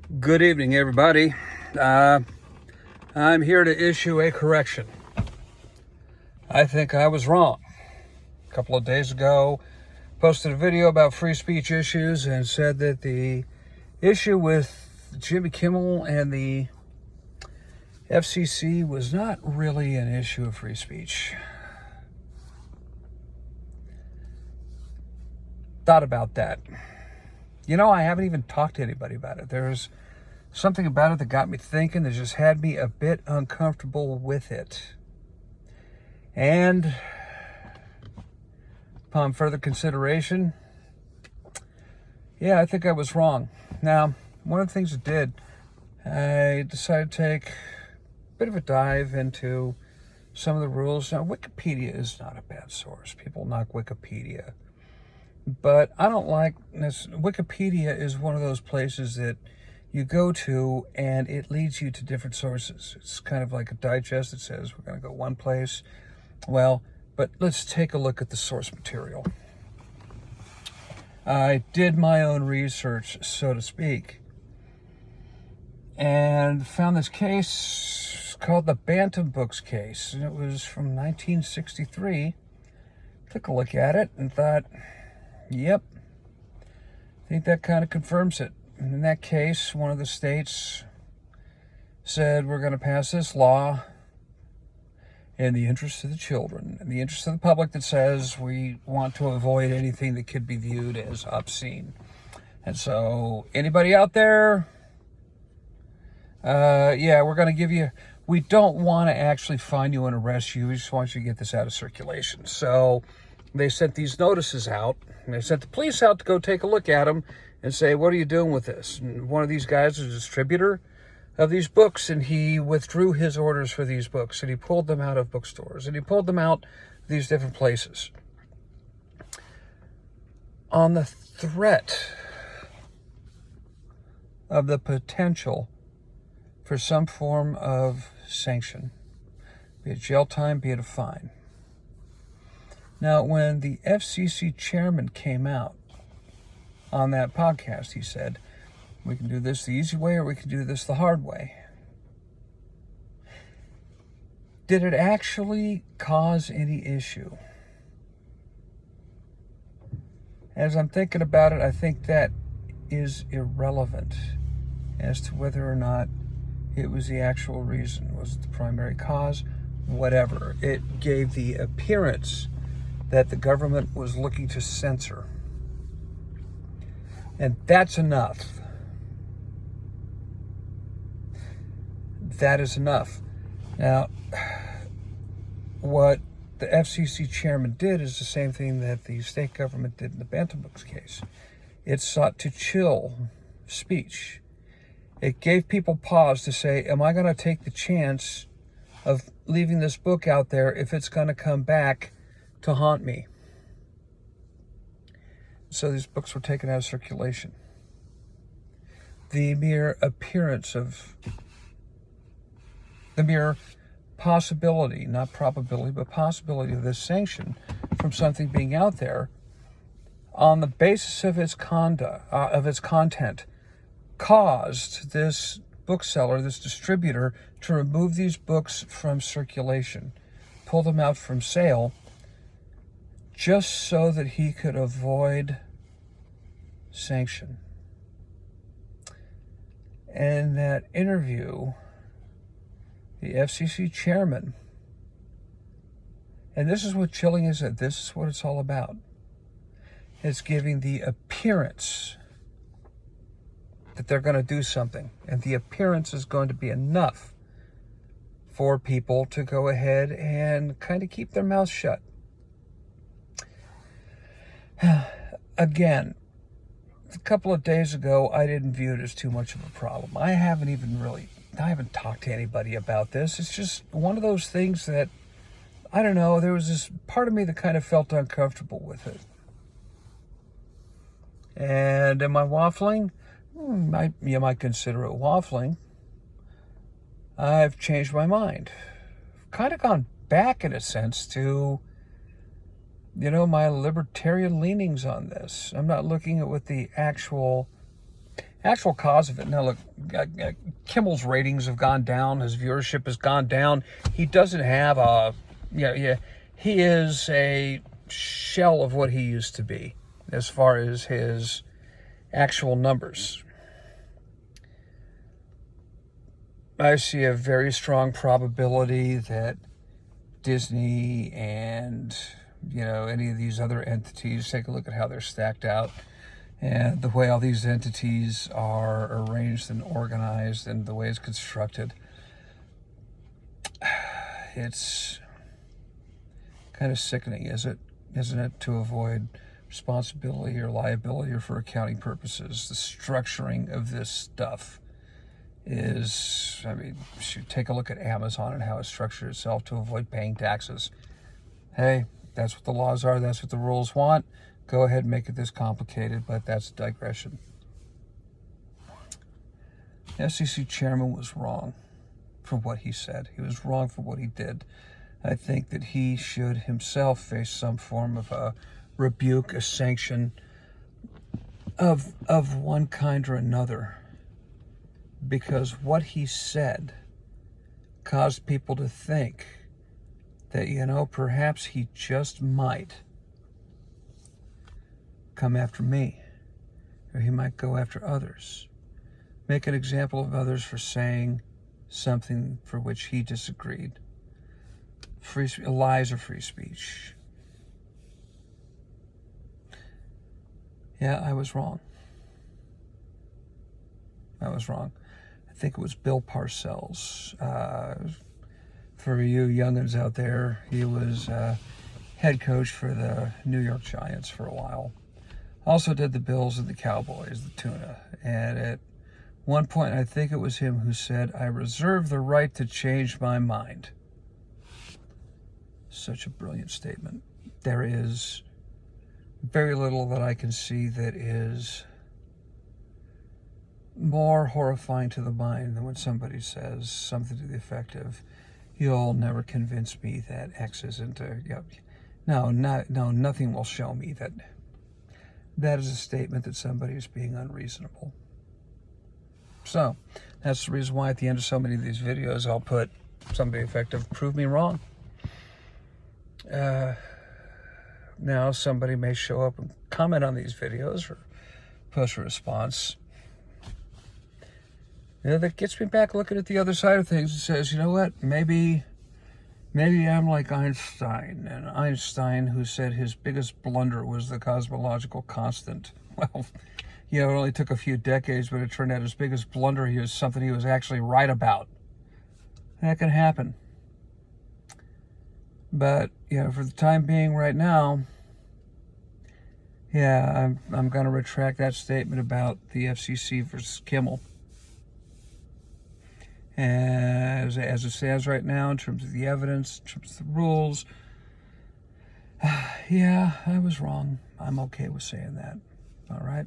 Good evening, everybody. I'm here to issue a correction. I think I was wrong. A couple of days ago, posted a video about free speech issues and said that the issue with Jimmy Kimmel and the FCC was not really an issue of free speech. Thought about that. I haven't even talked to anybody about it. There's something about it that got me thinking, that just had me a bit uncomfortable with it. And upon further consideration, I think I was wrong. Now, one of the things it did, I decided to take a bit of a dive into some of the rules. Now, Wikipedia is not a bad source. People knock Wikipedia. But I don't like this. Wikipedia is one of those places that you go to and it leads you to different sources. It's kind of like a digest that says we're going to go one place. Well, but let's take a look at the source material. I did my own research, so to speak, and found this case called the Bantam Books case. And it was from 1963. Took a look at it and thought, yep, I think that kind of confirms it. And in that case, one of the states said, we're going to pass this law in the interest of the children, in the interest of the public, that says we want to avoid anything that could be viewed as obscene. And so anybody out there, we're going to give you, we don't want to actually fine you and arrest you. We just want you to get this out of circulation. So they sent these notices out, and they sent the police out to go take a look at them and say, what are you doing with this? And one of these guys is a distributor of these books, and he withdrew his orders for these books, and he pulled them out of bookstores, and he pulled them out of these different places. On the threat of the potential for some form of sanction, be it jail time, be it a fine. Now, when the FCC chairman came out on that podcast, he said, we can do this the easy way or we can do this the hard way. Did it actually cause any issue? As I'm thinking about it, I think that is irrelevant as to whether or not it was the actual reason. Was it the primary cause? Whatever. It gave the appearance that the government was looking to censor. And that's enough. That is enough. Now, what the FCC chairman did is the same thing that the state government did in the Bantam Books case. It sought to chill speech. It gave people pause to say, am I going to take the chance of leaving this book out there if it's going to come back to haunt me? So these books were taken out of circulation. The mere appearance of, the mere possibility, not probability, but possibility of this sanction from something being out there on the basis of its content, caused this bookseller, this distributor, to remove these books from circulation, pull them out from sale, just so that he could avoid sanction. In that interview, the FCC chairman, and this is what chilling is, that this is what it's all about. It's giving the appearance that they're going to do something, and the appearance is going to be enough for people to go ahead and kind of keep their mouths shut. Again, a couple of days ago, I didn't view it as too much of a problem. I haven't talked to anybody about this. It's just one of those things that, I don't know, there was this part of me that kind of felt uncomfortable with it. And am I waffling? You might consider it waffling. I've changed my mind. Kind of gone back, in a sense, to my libertarian leanings on this. I'm not looking at what the actual actual cause of it. Now, look, Kimmel's ratings have gone down. His viewership has gone down. He doesn't have a, he is a shell of what he used to be as far as his actual numbers. I see a very strong probability that Disney and, any of these other entities, take a look at how they're stacked out and the way all these entities are arranged and organized and the way it's constructed. It's kind of sickening, isn't it, to avoid responsibility or liability or for accounting purposes. The structuring of this stuff is, should take a look at Amazon and how it structured itself to avoid paying taxes. Hey, that's what the laws are. That's what the rules want. Go ahead and make it this complicated, but that's a digression. The FCC chairman was wrong for what he said. He was wrong for what he did. I think that he should himself face some form of a rebuke, a sanction of one kind or another, because what he said caused people to think that, perhaps he just might come after me, or he might go after others, make an example of others for saying something for which he disagreed. Lies are free speech. Yeah, I was wrong. I think it was Bill Parcels. For you youngins out there, he was head coach for the New York Giants for a while. Also did the Bills and the Cowboys, the tuna. And at one point, I think it was him who said, "I reserve the right to change my mind." Such a brilliant statement. There is very little that I can see that is more horrifying to the mind than when somebody says something to the effect of, "You'll never convince me that X isn't a..." No, nothing will show me that. That is a statement that somebody is being unreasonable. So, that's the reason why at the end of so many of these videos, I'll put something effective, "Prove me wrong." Now, somebody may show up and comment on these videos or post a response. That gets me back looking at the other side of things and says, you know what, maybe I'm like Einstein, and Einstein, who said his biggest blunder was the cosmological constant. Well, it only took a few decades, but it turned out his biggest blunder was something he was actually right about. That can happen. But, for the time being right now, I'm going to retract that statement about the FCC versus Kimmel. As it stands right now, in terms of the evidence, in terms of the rules, I was wrong. I'm okay with saying that. All right?